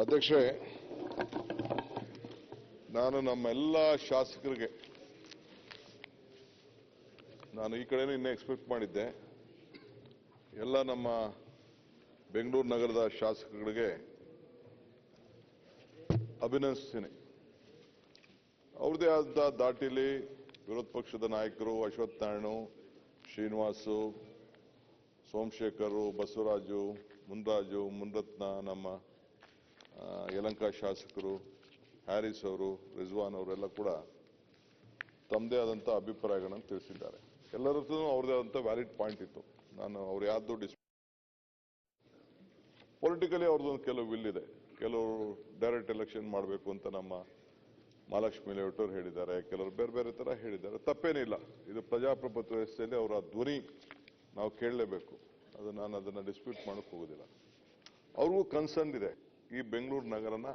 ಅಧ್ಯಕ್ಷೆ, ನಾನು ನಮ್ಮೆಲ್ಲ ಶಾಸಕರಿಗೆ ನಾನು ಈ ಕಡೆನೂ ಇನ್ನೂ ಎಕ್ಸ್ಪೆಕ್ಟ್ ಮಾಡಿದ್ದೆ. ಎಲ್ಲ ನಮ್ಮ ಬೆಂಗಳೂರು ನಗರದ ಶಾಸಕರಿಗೆ ಅಭಿನಂದಿಸ್ತೀನಿ. ಅವ್ರದೇ ಆದ ದಾಟಿಲಿ ವಿರೋಧ ಪಕ್ಷದ ನಾಯಕರು ಅಶ್ವಥ್ ನಾರಾಯಣ, ಶ್ರೀನಿವಾಸು, ಸೋಮಶೇಖರ್, ಬಸವರಾಜು, ಮುನ್ರಾಜು, ಮುನ್ರತ್ನ, ನಮ್ಮ ಯಲಹಂಕ ಶಾಸಕರು ಹ್ಯಾರಿಸ್ ಅವರು, ರಿಜ್ವಾನ್ ಅವರೆಲ್ಲ ಕೂಡ ತಮ್ಮದೇ ಆದಂಥ ಅಭಿಪ್ರಾಯಗಳನ್ನು ತಿಳಿಸಿದ್ದಾರೆ. ಎಲ್ಲರದ್ದು ಅವ್ರದೇ ಆದಂಥ ವ್ಯಾಲಿಡ್ ಪಾಯಿಂಟ್ ಇತ್ತು. ನಾನು ಅವ್ರು ಯಾರ್ದು ಪೊಲಿಟಿಕಲಿ ಅವ್ರದ್ದೊಂದು ಕೆಲವು ವಿಲ್ ಇದೆ. ಕೆಲವರು ಡೈರೆಕ್ಟ್ ಎಲೆಕ್ಷನ್ ಮಾಡಬೇಕು ಅಂತ ನಮ್ಮ ಮಹಾಲಕ್ಷ್ಮಿ ಲೇಔಟವ್ರು ಹೇಳಿದ್ದಾರೆ, ಕೆಲವರು ಬೇರೆ ಬೇರೆ ತರ ಹೇಳಿದ್ದಾರೆ. ತಪ್ಪೇನಿಲ್ಲ, ಇದು ಪ್ರಜಾಪ್ರಭುತ್ವ ವ್ಯವಸ್ಥೆಯಲ್ಲಿ ಅವರ ಧ್ವನಿ ನಾವು ಕೇಳಲೇಬೇಕು. ನಾನು ಅದನ್ನು ಡಿಸ್ಪ್ಯೂಟ್ ಮಾಡಕ್ಕೆ ಹೋಗೋದಿಲ್ಲ. ಅವ್ರಿಗೂ ಕನ್ಸರ್ನ್ ಇದೆ. ಈ ಬೆಂಗಳೂರು ನಗರನ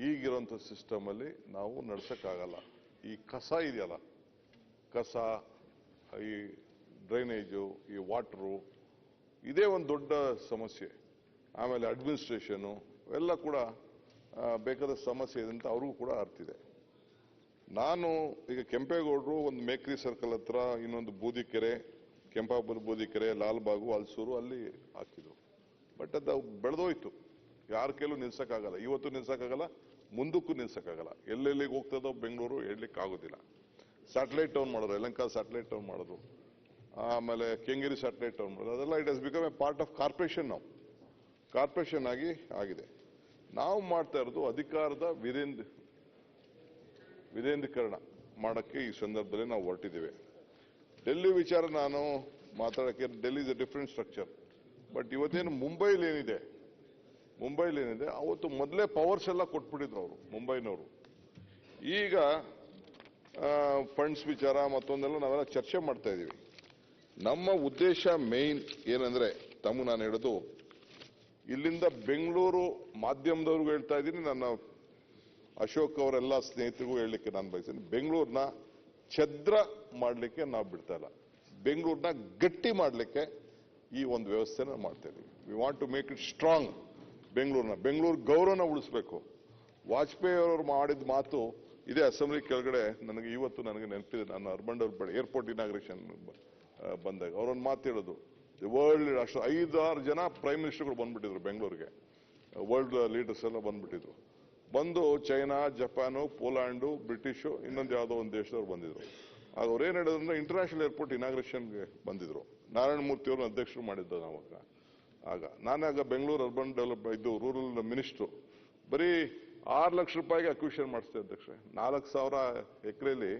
ಈಗಿರುವಂಥ ಸಿಸ್ಟಮ್ ಅಲ್ಲಿ ನಾವು ನಡ್ಸಕ್ಕಾಗಲ್ಲ. ಈ ಕಸ ಇದೆಯಲ್ಲ, ಕಸ, ಈ ಡ್ರೈನೇಜು, ಈ ವಾಟರು, ಇದೇ ಒಂದು ದೊಡ್ಡ ಸಮಸ್ಯೆ. ಆಮೇಲೆ ಅಡ್ಮಿನಿಸ್ಟ್ರೇಷನು ಎಲ್ಲ ಕೂಡ ಬೇಕಾದ ಸಮಸ್ಯೆ ಇದೆ ಅಂತ ಅವ್ರಿಗೂ ಕೂಡ ಅರ್ಥ ಇದೆ. ನಾನು ಈಗ ಕೆಂಪೇಗೌಡರು ಒಂದು ಮೇಕ್ರಿ ಸರ್ಕಲ್ ಹತ್ರ, ಇನ್ನೊಂದು ಬೂದಿಕೆರೆ, ಕೆಂಪಾಪುರ ಬೂದಿಕೆರೆ, ಲಾಲ್ಬಾಗು, ಹಲ್ಸೂರು ಅಲ್ಲಿ ಹಾಕಿದ್ರು. ಬಟ್ ಅದು ಬೆಳೆದೋಯ್ತು. ಯಾರ ಕೈಲೂ ನಿಲ್ಸಕ್ಕಾಗಲ್ಲ. ಇವತ್ತು ನಿಲ್ಸಕ್ಕಾಗಲ್ಲ, ಮುಂದಕ್ಕೂ ನಿಲ್ಸಕ್ಕಾಗಲ್ಲ. ಎಲ್ಲೆಲ್ಲಿಗೆ ಹೋಗ್ತದೋ ಬೆಂಗಳೂರು ಹೇಳಲಿಕ್ಕೆ ಆಗೋದಿಲ್ಲ. ಸ್ಯಾಟಲೈಟ್ ಟೌನ್ ಮಾಡೋರು, ಯಲಹಂಕ ಸ್ಯಾಟಲೈಟ್ ಟೌನ್ ಮಾಡೋದು, ಆಮೇಲೆ ಕೆಂಗೇರಿ ಸ್ಯಾಟಲೈಟ್ ಟೌನ್ ಮಾಡೋದು, ಅದೆಲ್ಲ it has become A part of corporation. ನಾವು ಕಾರ್ಪೊರೇಷನ್ ಆಗಿದೆ. ನಾವು ಮಾಡ್ತಾ ಇರೋದು ಅಧಿಕಾರದ ವಿರೇಂದ್ರೀಕರಣ ಮಾಡಕ್ಕೆ ಈ ಸಂದರ್ಭದಲ್ಲಿ ನಾವು ಹೊರಟಿದ್ದೇವೆ. ಡೆಲ್ಲಿ ವಿಚಾರ ನಾನು ಮಾತಾಡಕ್ಕೆ, Delhi is A different structure. But ಇವತ್ತೇನು ಮುಂಬೈಲಿ ಏನಿದೆ, ಅವತ್ತು ಮೊದಲೇ ಪವರ್ಸ್ ಎಲ್ಲ ಕೊಟ್ಬಿಟ್ಟಿದ್ರು ಅವರು, ಮುಂಬೈನವರು. ಈಗ ಫಂಡ್ಸ್ ವಿಚಾರ ಮತ್ತೊಂದೆಲ್ಲ ನಾವೆಲ್ಲ ಚರ್ಚೆ ಮಾಡ್ತಾ ಇದ್ದೀವಿ. ನಮ್ಮ ಉದ್ದೇಶ ಮೇನ್ ಏನಂದ್ರೆ, ನಾನು ಹೇಳೋದು, ಇಲ್ಲಿಂದ ಬೆಂಗಳೂರು ಮಾಧ್ಯಮದವ್ರಿಗೂ ಹೇಳ್ತಾ ಇದ್ದೀನಿ, ನನ್ನ ಅಶೋಕ್ ಅವರೆಲ್ಲ ಸ್ನೇಹಿತರಿಗೂ ಹೇಳಲಿಕ್ಕೆ ನಾನು ಬಯಸ್ತೀನಿ, ಬೆಂಗಳೂರನ್ನ ಛದ್ರ ಮಾಡಲಿಕ್ಕೆ ನಾವು ಬಿಡ್ತಾ ಇಲ್ಲ. ಬೆಂಗಳೂರನ್ನ ಗಟ್ಟಿ ಮಾಡಲಿಕ್ಕೆ ಈ ಒಂದು ವ್ಯವಸ್ಥೆನ ಮಾಡ್ತಾ ಇದ್ದೀವಿ. We want to make it strong. Bengaluru ಗೌರವನ ಉಳಿಸಬೇಕು. ವಾಜಪೇಯಿ ಅವರು ಮಾಡಿದ ಮಾತು ಇದೇ ಅಸೆಂಬ್ಲಿ ಕೆಳಗಡೆ ನನಗೆ ನೆನಪಿದೆ. ನಾನು ಅರ್ಬನ್ ಏರ್ಪೋರ್ಟ್ ಇನಾಗ್ರೇಷನ್ ಬಂದಾಗ ಅವರೊಂದು ಮಾತು ಹೇಳೋದು, ದಿ ವರ್ಲ್ಡ್, ಅಷ್ಟು 5-6 ಜನ ಪ್ರೈಮ್ ಮಿನಿಸ್ಟರ್ಗಳು ಬಂದ್ಬಿಟ್ಟಿದ್ರು ಬೆಂಗಳೂರಿಗೆ. ವರ್ಲ್ಡ್ ಲೀಡರ್ಸ್ ಎಲ್ಲ ಬಂದ್ಬಿಟ್ಟಿದ್ರು. ಬಂದು ಚೈನಾ, ಜಪಾನು, ಪೋಲ್ಯಾಂಡು, ಬ್ರಿಟಿಷು, ಇನ್ನೊಂದು ಯಾವುದೋ ಒಂದು ದೇಶದವ್ರು ಬಂದಿದ್ರು. ಆಗ ಅವ್ರು ಏನ್ ಹೇಳಿದ್ರು, ಇಂಟರ್ನ್ಯಾಷನಲ್ ಏರ್ಪೋರ್ಟ್ ಇನಾಗ್ರೇಷನ್ಗೆ ಬಂದಿದ್ರು. ನಾರಾಯಣ ಮೂರ್ತಿ ಅವ್ರನ್ನ ಅಧ್ಯಕ್ಷರು ಮಾಡಿದ್ದು ನಾವಾಗ. ನಾನಾಗ ಬೆಂಗಳೂರು ಅರ್ಬನ್ ರೂರಲ್ ಮಿನಿಸ್ಟ್ರು. ಬರೀ 6 ಲಕ್ಷ ರೂಪಾಯಿಗೆ ಅಕ್ವಿಷನ್ ಮಾಡಿಸ್ತೆ ಅಧ್ಯಕ್ಷರೇ. 4,000 ಎಕರೆಯಲ್ಲಿ,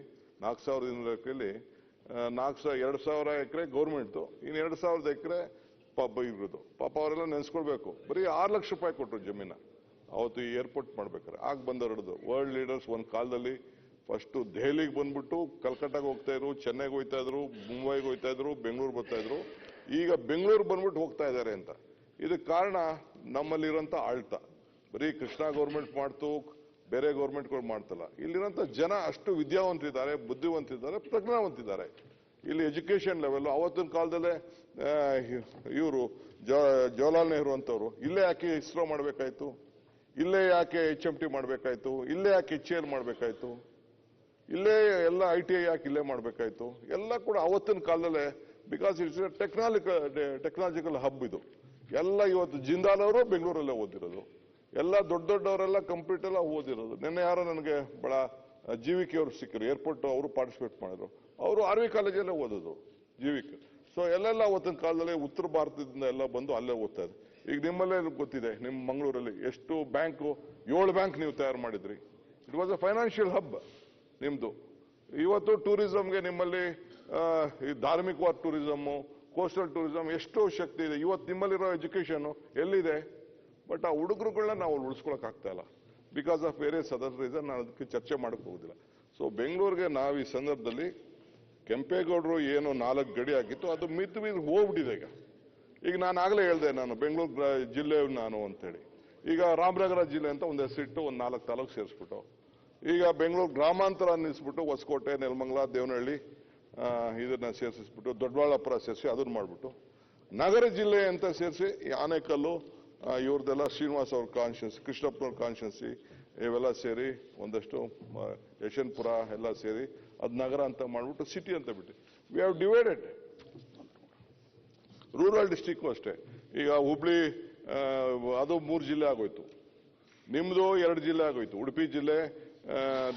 4,000 ಎಕರೆಯಲ್ಲಿ 2,000 ಎಕರೆ ಗೌರ್ಮೆಂಟ್ದು, ಇನ್ನು 2,000 ಎಕರೆ ಇರೋದು. ಪಾಪ ಅವರೆಲ್ಲ ನೆನೆಸ್ಕೊಳ್ಬೇಕು. ಬರೀ 6 ಲಕ್ಷ ರೂಪಾಯಿ ಕೊಟ್ಟರು ಜಮೀನ ಅವತ್ತು ಈ ಏರ್ಪೋರ್ಟ್ ಮಾಡ್ಬೇಕಾರೆ. ಆಗ ಬಂದವರದು ವರ್ಲ್ಡ್ ಲೀಡರ್ಸ್ ಒಂದು ಕಾಲದಲ್ಲಿ ಫಸ್ಟ್ ದೆಹಲಿಗೆ ಬಂದ್ಬಿಟ್ಟು ಕಲ್ಕಟ್ಟಾಗ ಹೋಗ್ತಾ ಇದ್ರು, ಚೆನ್ನೈಗೆ ಹೋಗ್ತಾ ಇದ್ರು, ಮುಂಬೈಗೆ ಹೋಗ್ತಾ ಇದ್ರು, ಬೆಂಗಳೂರು ಬರ್ತಾ ಇದ್ರು. ಈಗ ಬೆಂಗಳೂರು ಬಂದ್ಬಿಟ್ಟು ಹೋಗ್ತಾ ಇದ್ದಾರೆ ಅಂತ. ಇದಕ್ಕೆ ಕಾರಣ ನಮ್ಮಲ್ಲಿರೋಂಥ ಆಳ್ತ. ಬರೀ ಕೃಷ್ಣ ಗೌರ್ಮೆಂಟ್ ಮಾಡ್ತು, ಬೇರೆ ಗೌರ್ಮೆಂಟ್ಗಳು ಮಾಡ್ತಲ್ಲ. ಇಲ್ಲಿರೋಂಥ ಜನ ಅಷ್ಟು ವಿದ್ಯಾವಂತಿದ್ದಾರೆ, ಬುದ್ಧಿವಂತಿದ್ದಾರೆ, ಪ್ರಜ್ಞಾವಂತಿದ್ದಾರೆ. ಇಲ್ಲಿ ಎಜುಕೇಶನ್ ಲೆವೆಲ್, ಅವತ್ತಿನ ಕಾಲದಲ್ಲೇ ಇವರು ಜವಾಹರ್ಲಾಲ್ ನೆಹರು ಅಂತವ್ರು ಇಲ್ಲೇ ಯಾಕೆ ಇಸ್ರೋ ಮಾಡಬೇಕಾಯ್ತು, ಇಲ್ಲೇ ಯಾಕೆ HMT ಮಾಡಬೇಕಾಯ್ತು, ಇಲ್ಲೇ ಯಾಕೆ HAL ಮಾಡಬೇಕಾಯ್ತು, ಇಲ್ಲೇ ಎಲ್ಲ ITI ಯಾಕೆ ಇಲ್ಲೇ ಮಾಡಬೇಕಾಯ್ತು, ಎಲ್ಲ ಕೂಡ ಅವತ್ತಿನ ಕಾಲದಲ್ಲೇ. ಬಿಕಾಸ್ ಇಟ್ಸ್ ಟೆಕ್ನಾಲಜಿಕಲ್ ಹಬ್ ಇದು. ಎಲ್ಲ ಇವತ್ತು ಜಿಂದಾಲ್ ಅವರು ಬೆಂಗಳೂರಲ್ಲೇ ಓದಿರೋದು, ಎಲ್ಲ ದೊಡ್ಡವರೆಲ್ಲ ಕಂಪ್ಲೀಟ್ ಎಲ್ಲ ಓದಿರೋದು. ನಿನ್ನೆ ಯಾರೋ ನನಗೆ ಬಹಳ GVK ಅವರು ಸಿಕ್ಕರು, ಏರ್ಪೋರ್ಟ್ ಅವರು ಪಾರ್ಟಿಸಿಪೇಟ್ ಮಾಡಿದ್ರು. ಅವರು RV ಕಾಲೇಜಲ್ಲೇ ಓದೋದು, GVK. ಸೊ ಎಲ್ಲೆಲ್ಲ ಅವತ್ತಿನ ಕಾಲದಲ್ಲಿ ಉತ್ತರ ಭಾರತದಿಂದ ಎಲ್ಲ ಬಂದು ಅಲ್ಲೇ ಓದ್ತಾ ಇದ್ರು. ಈಗ ನಿಮ್ಮಲ್ಲೇ ಗೊತ್ತಿದೆ, ನಿಮ್ಮ ಮಂಗಳೂರಲ್ಲಿ ಎಷ್ಟು ಬ್ಯಾಂಕು, 7 ಬ್ಯಾಂಕ್ ನೀವು ತಯಾರು ಮಾಡಿದ್ರಿ. It was a financial hub ನಿಮ್ದು. ಇವತ್ತು ಟೂರಿಸಂಗೆ ನಿಮ್ಮಲ್ಲಿ ಈ ಧಾರ್ಮಿಕವಾದ ಟೂರಿಸಮ್, ಕೋಸ್ಟಲ್ ಟೂರಿಸಂ ಎಷ್ಟು ಶಕ್ತಿ ಇದೆ. ಇವತ್ತು ನಿಮ್ಮಲ್ಲಿರೋ ಎಜುಕೇಶನ್ ಎಲ್ಲಿದೆ? ಬಟ್ ಆ ಹುಡುಗರುಗಳನ್ನ ನಾವು ಉಳಿಸ್ಕೊಳಕ್ ಆಗ್ತಾ ಇಲ್ಲ, because of various other reason. ನಾನು ಅದಕ್ಕೆ ಚರ್ಚೆ ಮಾಡಕ್ ಹೋಗುದಿಲ್ಲ. ಸೊ ಬೆಂಗಳೂರಿಗೆ ನಾವು ಈ ಸಂದರ್ಭದಲ್ಲಿ ಕೆಂಪೇಗೌಡರು ಏನು 4 ಗಡಿ ಆಗಿತ್ತು, ಅದು ಮಿದ್ದು ಹೋಗ್ಬಿಟ್ಟಿದೆ. ಈಗ ನಾನು ಆಗ್ಲೇ ಹೇಳ್ದೆ, ನಾನು ಬೆಂಗಳೂರು ಜಿಲ್ಲೆ ನಾನು ಅಂತೇಳಿ. ಈಗ ರಾಮನಗರ ಜಿಲ್ಲೆ ಅಂತ ಒಂದು ಹೆಸರಿಟ್ಟು ಒಂದು 4 ತಾಲೂಕು ಸೇರಿಸ್ಬಿಟ್ಟು, ಈಗ ಬೆಂಗಳೂರು ಗ್ರಾಮಾಂತರ ನಿಲ್ಲಿಸ್ಬಿಟ್ಟು ಹೊಸಕೋಟೆ, ನೆಲಮಂಗಲ, ದೇವನಹಳ್ಳಿ ಇದನ್ನ ಸೇರಿಸ್ಬಿಟ್ಟು, ದೊಡ್ಡಬಳ್ಳಾಪುರ ಸೇರಿಸಿ ಅದನ್ನ ಮಾಡ್ಬಿಟ್ಟು, ನಗರ ಜಿಲ್ಲೆ ಅಂತ ಸೇರಿಸಿ ಆನೇಕಲ್ಲು, ಇವ್ರದ್ದೆಲ್ಲ ಶ್ರೀನಿವಾಸ್ ಅವ್ರ ಕಾನ್ಶಿಯನ್ಸ್, ಕೃಷ್ಣಪ್ಪನವ್ರ ಕಾನ್ಶಿಯನ್ಸಿ ಇವೆಲ್ಲ ಸೇರಿ ಒಂದಷ್ಟು ಯಶವಂತಪುರ ಎಲ್ಲ ಸೇರಿ ಅದ್ ನಗರ ಅಂತ ಮಾಡ್ಬಿಟ್ಟು ಸಿಟಿ ಅಂತ ಬಿಟ್ಟು we have divided. Rural district ಅಷ್ಟೇ, ಈಗ ಹುಬ್ಳಿ ಅದು 3 ಜಿಲ್ಲೆ ಆಗೋಯ್ತು, ನಿಮ್ದು 2 ಜಿಲ್ಲೆ ಆಗೋಯ್ತು, ಉಡುಪಿ ಜಿಲ್ಲೆ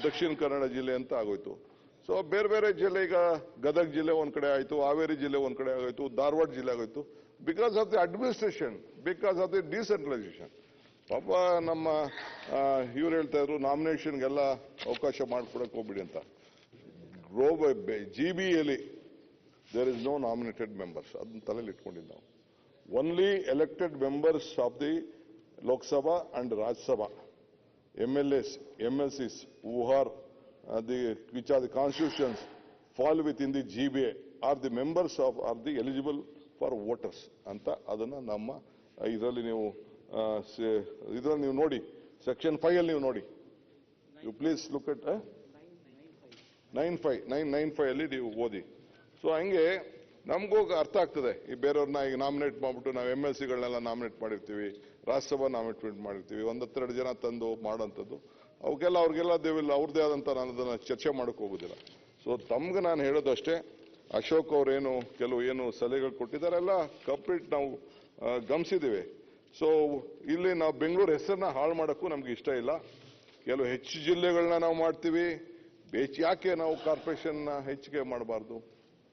ದಕ್ಷಿಣ ಕನ್ನಡ ಜಿಲ್ಲೆ ಅಂತ ಆಗೋಯ್ತು. ಸೊ ಬೇರೆ ಬೇರೆ ಜಿಲ್ಲೆ, ಈಗ ಗದಗ ಜಿಲ್ಲೆ ಒಂದ್ ಕಡೆ ಆಯ್ತು, ಹಾವೇರಿ ಜಿಲ್ಲೆ ಒಂದ್ ಕಡೆ ಆಗೋಯ್ತು, ಧಾರವಾಡ ಜಿಲ್ಲೆ ಆಗೋಯ್ತು. Because of the administration, because of the decentralisation. ಪಾಪ ನಮ್ಮ ಇವ್ರು ಹೇಳ್ತಾ ಇದ್ರು ನಾಮಿನೇಷನ್ಗೆಲ್ಲ ಅವಕಾಶ ಮಾಡ್ಕೊಡಕ್ ಹೋಗ್ಬಿಡಿ ಅಂತ. GBಯಲ್ಲಿ there is no nominated members, ಅದನ್ನ ತಲೆಯಲ್ಲಿ ಇಟ್ಕೊಂಡಿದ್ದು ನಾವು. Only elected members of the Lok Sabha and Rajya Sabha, MLAs, MLCs who are which are the constitutions fall within the GBA are the members of are the eligible for voters ಅಂತ ಅದನ್ನ ನಮ್ಮ ಇದರಲ್ಲಿ ನೀವು ನೋಡಿ, ಸೆಕ್ಷನ್ 5 ಅಲ್ಲಿ ನೀವು ನೋಡಿ. ಯು ಪ್ಲೀಸ್ ಲುಕ್ ಅಟ್ 995 ಅಲ್ಲಿ ನೀವು ಓದಿ. ಸೊ ಹಂಗೆ ನಮಗೂ ಅರ್ಥ ಆಗ್ತದೆ. ಈ ಬೇರೆಯವ್ರನ್ನ ಈಗ ನಾಮಿನೇಟ್ ಮಾಡ್ಬಿಟ್ಟು ನಾವು MLCಗಳನ್ನೆಲ್ಲ ನಾಮಿನೇಟ್ ಮಾಡಿರ್ತೀವಿ, ರಾಜ್ಯಸಭಾ ನಾಮಿನೇಟ್ ಮಾಡಿರ್ತೀವಿ, 1-2 ಜನ ತಂದು ಮಾಡೋಂಥದ್ದು ಅವ್ರಿಗೆಲ್ಲ ದೇವಿಲ್ಲ, ಅವ್ರದ್ದೇ ಆದಂತ ನಾನು ಅದನ್ನ ಚರ್ಚೆ ಮಾಡಕ್ ಹೋಗುದಿಲ್ಲ. ಸೊ ತಮ್ಗೆ ನಾನು ಹೇಳೋದು ಅಷ್ಟೇ, ಅಶೋಕ್ ಅವ್ರೇನು ಕೆಲವು ಏನು ಸಲಹೆಗಳು ಕೊಟ್ಟಿದ್ದಾರೆ ಎಲ್ಲ ಕಂಪ್ಲೀಟ್ ನಾವು ಗಮನಿಸಿದ್ದೀವಿ. ಸೊ ಇಲ್ಲಿ ನಾವು ಬೆಂಗಳೂರು ಹೆಸರನ್ನ ಹಾಳು ಮಾಡೋಕ್ಕೂ ನಮ್ಗೆ ಇಷ್ಟ ಇಲ್ಲ. ಕೆಲವು ಹೆಚ್ಚು ಜಿಲ್ಲೆಗಳನ್ನ ನಾವು ಮಾಡ್ತೀವಿ, ಯಾಕೆ ನಾವು ಕಾರ್ಪೊರೇಷನ್ ಹೆಚ್ಚಿಗೆ ಮಾಡಬಾರ್ದು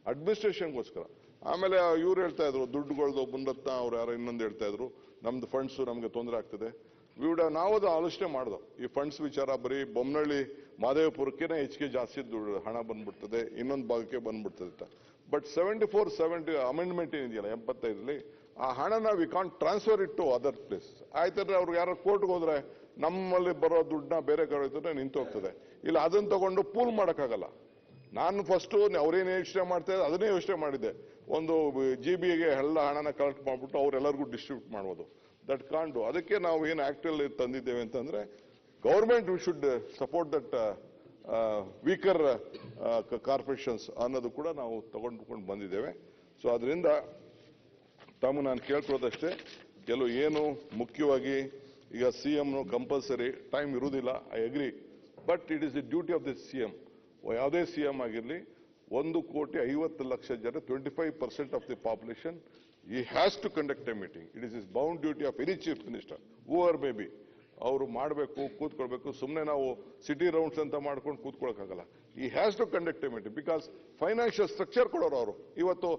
ಅಡ್ಮಿನಿಸ್ಟ್ರೇಷನ್ಗೋಸ್ಕರ. ಆಮೇಲೆ ಇವ್ರು ಹೇಳ್ತಾ ಇದ್ರು ದುಡ್ಡುಗಳದು, ಮುನ್ನತ್ನ ಅವ್ರು ಯಾರೋ ಇನ್ನೊಂದು ಹೇಳ್ತಾ ಇದ್ರು ನಮ್ದು ಫಂಡ್ಸ್ ನಮ್ಗೆ ತೊಂದರೆ ಆಗ್ತದೆ. ನಾವು ಅದು ಆಲೋಚನೆ ಮಾಡ್ದೋ, ಈ ಫಂಡ್ಸ್ ವಿಚಾರ ಬರೀ ಬೊಮ್ಮನಹಳ್ಳಿ ಮಹದೇವಪುರಕ್ಕೇನೆ ಹೆಚ್ಚಿಗೆ ಜಾಸ್ತಿ ದುಡ್ಡು ಹಣ ಬಂದ್ಬಿಡ್ತದೆ, ಇನ್ನೊಂದು ಭಾಗಕ್ಕೆ ಬಂದ್ಬಿಡ್ತದೆ ಅಂತ. ಬಟ್ 74-70 ಅಮೆಂಡ್ಮೆಂಟ್ ಏನಿದೆಯಲ್ಲ 75ರಲ್ಲಿ, ಆ ಹಣನ we can't transfer it to other place. ಆಯ್ತಂದ್ರೆ ಅವ್ರಿಗೆ ಯಾರೋ ಕೋರ್ಟ್ಗೆ ಹೋದ್ರೆ ನಮ್ಮಲ್ಲಿ ಬರೋ ದುಡ್ಡನ್ನ ಬೇರೆ ಕಡೆ ನಿಂತು ಹೋಗ್ತದೆ. ಇಲ್ಲ ಅದನ್ನ ತಗೊಂಡು ಪೂಲ್ ಮಾಡೋಕ್ಕಾಗಲ್ಲ. ನಾನು ಫಸ್ಟ್ ಅವ್ರೇನು ಯೋಚನೆ ಮಾಡ್ತಾ ಇದ್ದಾರೆ ಅದನ್ನೇ ಯೋಚನೆ ಮಾಡಿದ್ದೆ, ಒಂದು GBಗೆ ಎಲ್ಲ ಹಣನ ಕಲೆಕ್ಟ್ ಮಾಡ್ಬಿಟ್ಟು ಅವ್ರೆಲ್ಲರಿಗೂ ಡಿಸ್ಟ್ರಿಬ್ಯೂಟ್ ಮಾಡೋದು. ದಟ್ ಕಾಂಡು. ಅದಕ್ಕೆ ನಾವು ಏನು ಆಕ್ಟ್ ಅಲ್ಲಿ ತಂದಿದ್ದೇವೆ ಅಂತಂದ್ರೆ, government we should support that weaker corporations ಅನ್ನೋದು ಕೂಡ ನಾವು ತಗೊಂಡ್ಕೊಂಡು ಬಂದಿದ್ದೇವೆ. ಸೊ ಅದರಿಂದ ತಮ್ಮ ನಾನು ಕೇಳ್ಕೊಳ್ಳೋದಷ್ಟೇ, ಕೆಲವು ಏನು ಮುಖ್ಯವಾಗಿ ಈಗ CM ಕಂಪಲ್ಸರಿ ಟೈಮ್ ಇರುವುದಿಲ್ಲ, I agree. But it is the duty of the CM. ಯಾವುದೇ CM ಆಗಿರಲಿ, 1,50,00,000 ಜನ, 25% of the population, he has to conduct a meeting. It is his bound duty of any chief minister, whoever may be. ಅವರು ಮಾಡಬೇಕು, ಕೂತ್ಕೊಳ್ಬೇಕು. ಸುಮ್ಮನೆ ನಾವು city rounds ಅಂತ ಮಾಡ್ಕೊಂಡು ಕೂತ್ಕೊಳ್ಳೋಕ್ಕಾಗಲ್ಲ. ಈ has to conduct a meeting, because financial structure ಕೊಡೋರು ಅವರು. ಇವತ್ತು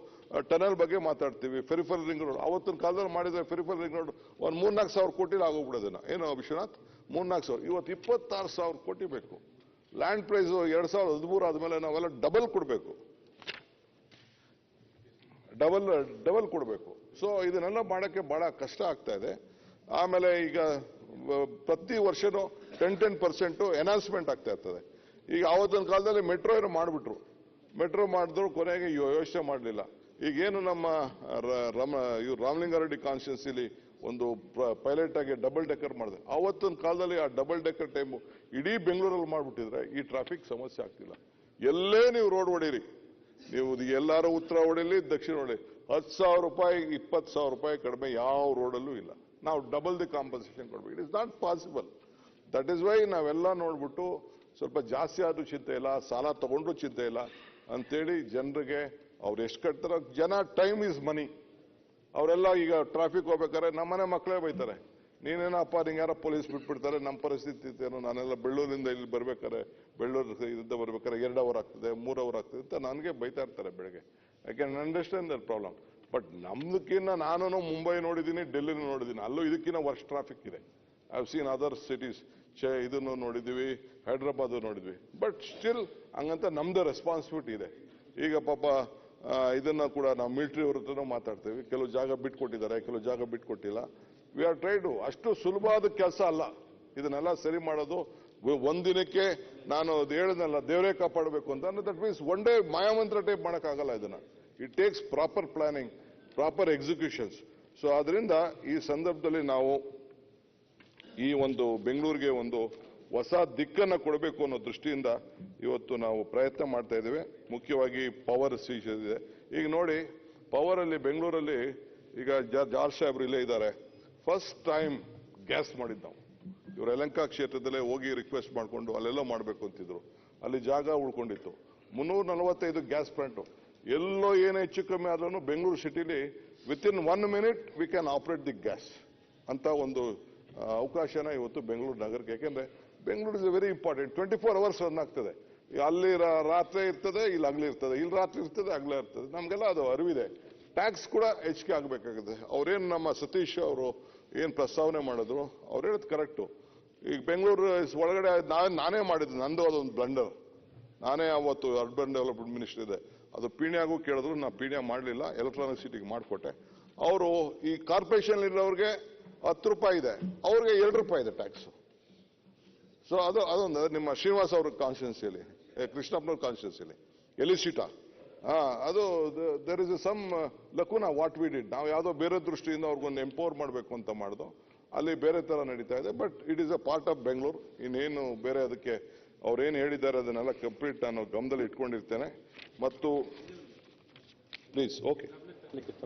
ಟನಲ್ ಬಗ್ಗೆ ಮಾತಾಡ್ತೀವಿ, ಫೆರಿಫಲ್ ರಿಂಗ್ ರೋಡ್. ಅವತ್ತಿನ ಕಾಲದಲ್ಲಿ ಮಾಡಿದ್ರೆ ಫೆರಿಫಲ್ ರಿಂಗ್ ರೋಡ್ ಒಂದು 3-4 ಕೋಟಿಲಿ ಆಗೋಗ್ಬಿಡೋದನ್ನ. ಏನು ವಿಶ್ವನಾಥ್, 3-4 ಇವತ್ತು 26,000 ಕೋಟಿ ಬೇಕು. ಲ್ಯಾಂಡ್ ಪ್ರೈಸ್ 2013 ಆದ್ಮೇಲೆ ನಾವೆಲ್ಲ ಡಬಲ್ ಕೊಡಬೇಕು, ಡಬಲ್ ಕೊಡಬೇಕು. ಸೊ ಇದನ್ನೆಲ್ಲ ಮಾಡಕ್ಕೆ ಬಹಳ ಕಷ್ಟ ಆಗ್ತಾ ಇದೆ. ಆಮೇಲೆ ಈಗ ಪ್ರತಿ ವರ್ಷನೂ 10% ಎನ್ಹಾನ್ಸ್ಮೆಂಟ್ ಆಗ್ತಾ ಇರ್ತದೆ. ಈಗ ಆವತ್ತಿನ ಕಾಲದಲ್ಲಿ ಮೆಟ್ರೋ ಏನೋ ಮಾಡಿಬಿಟ್ರು, ಮೆಟ್ರೋ ಮಾಡಿದ್ರು, ಕೊನೆಗೆ ಯೋಚನೆ ಮಾಡಲಿಲ್ಲ. ಈಗೇನು ನಮ್ಮ ರಾಮಲಿಂಗಾರೆಡ್ಡಿ ಕಾನ್ಸ್ಟಿಟ್ಯೂನ್ಸಿಲಿ ಒಂದು ಪೈಲಟ್ ಆಗಿ ಡಬಲ್ ಡೆಕ್ಕರ್ ಮಾಡಿದೆ. ಆವತ್ತಿನ ಕಾಲದಲ್ಲಿ ಆ ಡಬಲ್ ಡೆಕ್ಕರ್ ಟೈಮು ಇಡೀ ಬೆಂಗಳೂರಲ್ಲಿ ಮಾಡಿಬಿಟ್ಟಿದ್ರೆ ಈ ಟ್ರಾಫಿಕ್ ಸಮಸ್ಯೆ ಆಗ್ತಿಲ್ಲ. ಎಲ್ಲೇ ನೀವು ರೋಡ್ ಹೊಡೀರಿ, ನೀವು ಎಲ್ಲಾರು ಉತ್ತರ ಹೊಡೆಯಲಿ, ದಕ್ಷಿಣ ಹೊಡೆಯಲಿ, 10,000 ರೂಪಾಯಿ 20,000 ರೂಪಾಯಿ ಕಡಿಮೆ ಯಾವ ರೋಡಲ್ಲೂ ಇಲ್ಲ. ನಾವು ಡಬಲ್ ದಿ ಕಾಂಪನ್ಸೇಷನ್ ಕೊಡ್ಬೇಕು. It is not possible. That is why ನಾವೆಲ್ಲ ನೋಡ್ಬಿಟ್ಟು ಸ್ವಲ್ಪ ಜಾಸ್ತಿ ಆದ್ರೂ ಚಿಂತೆ ಇಲ್ಲ, ಸಾಲ ತಗೊಂಡ್ರು ಚಿಂತೆ ಇಲ್ಲ ಅಂತೇಳಿ ಜನರಿಗೆ ಅವ್ರು ಎಷ್ಟು ಕಟ್ತಾರೋ. ಜನ ಟೈಮ್ ಈಸ್ ಮನಿ. ಅವರೆಲ್ಲ ಈಗ ಟ್ರಾಫಿಕ್ ಹೋಗ್ಬೇಕಾದ್ರೆ ನಮ್ಮನೆ ಮಕ್ಕಳೇ ಬೈತಾರೆ, ನೀನೇನಪ್ಪ ನಿಂಗೆ ಯಾರೋ ಪೊಲೀಸ್ ಬಿಟ್ಬಿಡ್ತಾರೆ, ನಮ್ಮ ಪರಿಸ್ಥಿತಿ ಏನು, ನಾನೆಲ್ಲ ಬೆಳ್ಳೂರಿಂದ ಇಲ್ಲಿ ಬರ್ಬೇಕಾರೆ, ಬೆಳ್ಳೂರು ಇದರಿಂದ ಬರ್ಬೇಕಾದ್ರೆ 2 ಅವರ್ ಆಗ್ತದೆ, 3 ಅವರ್ ಆಗ್ತದೆ ಅಂತ ನನಗೆ ಬೈತಾ ಇರ್ತಾರೆ ಬೆಳಗ್ಗೆ. I can understand that problem. But ನಮ್ದಕ್ಕಿಂತ ನಾನು ಮುಂಬೈ ನೋಡಿದ್ದೀನಿ, ಡೆಲ್ಲಿನೂ ನೋಡಿದ್ದೀನಿ, ಅಲ್ಲೂ ಇದಕ್ಕಿಂತ ವರ್ಷ ಟ್ರಾಫಿಕ್ ಇದೆ. I have seen other cities, ಇದನ್ನು ನೋಡಿದ್ವಿ, ಹೈದ್ರಾಬಾದ್ ನೋಡಿದ್ವಿ. ಬಟ್ ಸ್ಟಿಲ್ ಹಂಗಂತ ನಮ್ದು ರೆಸ್ಪಾನ್ಸಿಬಿಲಿಟಿ ಇದೆ. ಈಗ ಪಾಪ ಇದನ್ನ ಕೂಡ ನಾವು ಮಿಲಿಟರಿ ಅವ್ರ ಹತ್ರನೂ ಮಾತಾಡ್ತೀವಿ. ಕೆಲವು ಜಾಗ ಬಿಟ್ಕೊಟ್ಟಿದ್ದಾರೆ, ಕೆಲವು ಜಾಗ ಬಿಟ್ಕೊಟ್ಟಿಲ್ಲ. We are try to. ಅಷ್ಟು ಸುಲಭವಾದ ಕೆಲಸ ಅಲ್ಲ ಇದನ್ನೆಲ್ಲ ಸರಿ ಮಾಡೋದು. ಒಂದಿನಕ್ಕೆ ನಾನು ಹೇಳಿದ್ನಲ್ಲ ದೇವರೇ ಕಾಪಾಡಬೇಕು ಅಂತ, ದಟ್ ಮೀನ್ಸ್ ಒನ್ ಡೇ ಮಾಯಾಮಂತ್ರ ಟೈಪ್ ಮಾಡೋಕ್ಕಾಗಲ್ಲ ಇದನ್ನ. It takes proper planning, proper executions. So ಅದರಿಂದ ಈ ಸಂದರ್ಭದಲ್ಲಿ ನಾವು ಈ ಒಂದು ಬೆಂಗಳೂರಿಗೆ ಒಂದು ಹೊಸ ದಿಕ್ಕನ್ನು ಕೊಡಬೇಕು ಅನ್ನೋ ದೃಷ್ಟಿಯಿಂದ ಇವತ್ತು ನಾವು ಪ್ರಯತ್ನ ಮಾಡ್ತಾ ಇದ್ದೇವೆ. ಮುಖ್ಯವಾಗಿ ಪವರ್ ಇಶ್ಯೂಸ್ ಇದೆ. ಈಗ ನೋಡಿ, ಪವರ್ ಅಲ್ಲಿ ಬೆಂಗಳೂರಲ್ಲಿ ಈಗ ಜಾರ್ಜ್ ಸಾಹೇಬ್ರು ಇಲ್ಲೇ ಇದ್ದಾರೆ. ಫಸ್ಟ್ ಟೈಮ್ ಗ್ಯಾಸ್ ಮಾಡಿದ್ದು ನಾವು. ಇವರು ಯಲಹಂಕ ಕ್ಷೇತ್ರದಲ್ಲೇ ಹೋಗಿ ರಿಕ್ವೆಸ್ಟ್ ಮಾಡಿಕೊಂಡು ಅಲ್ಲೆಲ್ಲ ಮಾಡಬೇಕು ಅಂತಿದ್ರು. ಅಲ್ಲಿ ಜಾಗ ಉಳ್ಕೊಂಡಿತ್ತು. 345 ಗ್ಯಾಸ್ ಪ್ಲಾಂಟು. ಎಲ್ಲೋ ಏನೇ ಹೆಚ್ಚು ಕಮ್ಮಿ ಆದ್ರೂ ಬೆಂಗಳೂರು ಸಿಟಿಲಿ within 1 minute we can operate the gas ಅಂತ ಒಂದು ಅವಕಾಶನ ಇವತ್ತು ಬೆಂಗಳೂರು ನಗರಕ್ಕೆ. ಯಾಕೆಂದ್ರೆ Bengaluru is very important. 24 hours run ಆಗ್ತದೆ. ಅಲ್ಲಿ ರಾತ್ರಿ ಇರ್ತದೆ, ಇಲ್ಲಿ ಹಗಲು ಇರ್ತದೆ, ಇಲ್ಲಿ ರಾತ್ರಿ ಇರ್ತದೆ, ಹಗಲ ಇರ್ತದೆ. ನಮ್ಗೆಲ್ಲ ಅದು ಅರಿವಿದೆ. ಟ್ಯಾಕ್ಸ್ ಕೂಡ ಹೆಚ್ಚಿಗೆ ಆಗಬೇಕಾಗುತ್ತೆ. ಅವ್ರೇನು ನಮ್ಮ ಸತೀಶ್ ಅವರು ಏನ್ ಪ್ರಸ್ತಾವನೆ ಮಾಡಿದ್ರು, ಅವ್ರು ಹೇಳೋದು ಕರೆಕ್ಟು. ಈಗ ಬೆಂಗಳೂರು ಒಳಗಡೆ ನಾನೇ ಮಾಡಿದ್ದು, ನಂದು ಅದೊಂದು ಬ್ಲಂಡರ್. ನಾನೇ ಅವತ್ತು ಅರ್ಬನ್ ಡೆವಲಪ್ಮೆಂಟ್ ಮಿನಿಸ್ಟರ್ ಇದೆ, ಅದು ಪೀಣ್ಯಾಗೂ ಕೇಳಿದ್ರು, ನಾ ಪೀಣ್ಯ ಮಾಡಲಿಲ್ಲ, ಎಲೆಕ್ಟ್ರಾನಿಕ್ ಸಿಟಿಗೆ ಮಾಡಿಕೊಟ್ಟೆ. ಅವರು ಈ ಕಾರ್ಪೊರೇಷನ್ ಇರೋರಿಗೆ 10 ರೂಪಾಯಿ ಇದೆ, ಅವ್ರಿಗೆ 2 ರೂಪಾಯಿ ಇದೆ ಟ್ಯಾಕ್ಸ್. ಸೊ ಅದೊಂದು ನಿಮ್ಮ ಶ್ರೀನಿವಾಸ್ ಅವ್ರ ಕಾನ್ಸ್ಟಿಟ್ಯೂನ್ಸಿಯಲ್ಲಿ, ಕೃಷ್ಣಪ್ಪನವ್ರ ಕಾನ್ಸ್ಟಿಟ್ಯೂನ್ಸಿಯಲ್ಲಿ ಎಲಿಸಿಟಾ, ಅದು there is some lacuna what we did. ನಾವು ಯಾವುದೋ ಬೇರೆ ದೃಷ್ಟಿಯಿಂದ ಅವ್ರಿಗೊಂದು ಎಂಪವರ್ ಮಾಡಬೇಕು ಅಂತ ಮಾಡಿದೋ, ಅಲ್ಲಿ ಬೇರೆ ತರ ನಡೀತಾ ಇದೆ. But it is a part of Bengaluru. ಇನ್ನೇನು ಬೇರೆ ಅದಕ್ಕೆ ಅವ್ರೇನು ಹೇಳಿದ್ದಾರೆ ಅದನ್ನೆಲ್ಲ ಕಂಪ್ಲೀಟ್ ನಾನು ಗಮನದಲ್ಲಿ ಇಟ್ಕೊಂಡಿರ್ತೇನೆ. ಮತ್ತು ಪ್ಲೀಸ್ ಓಕೆ.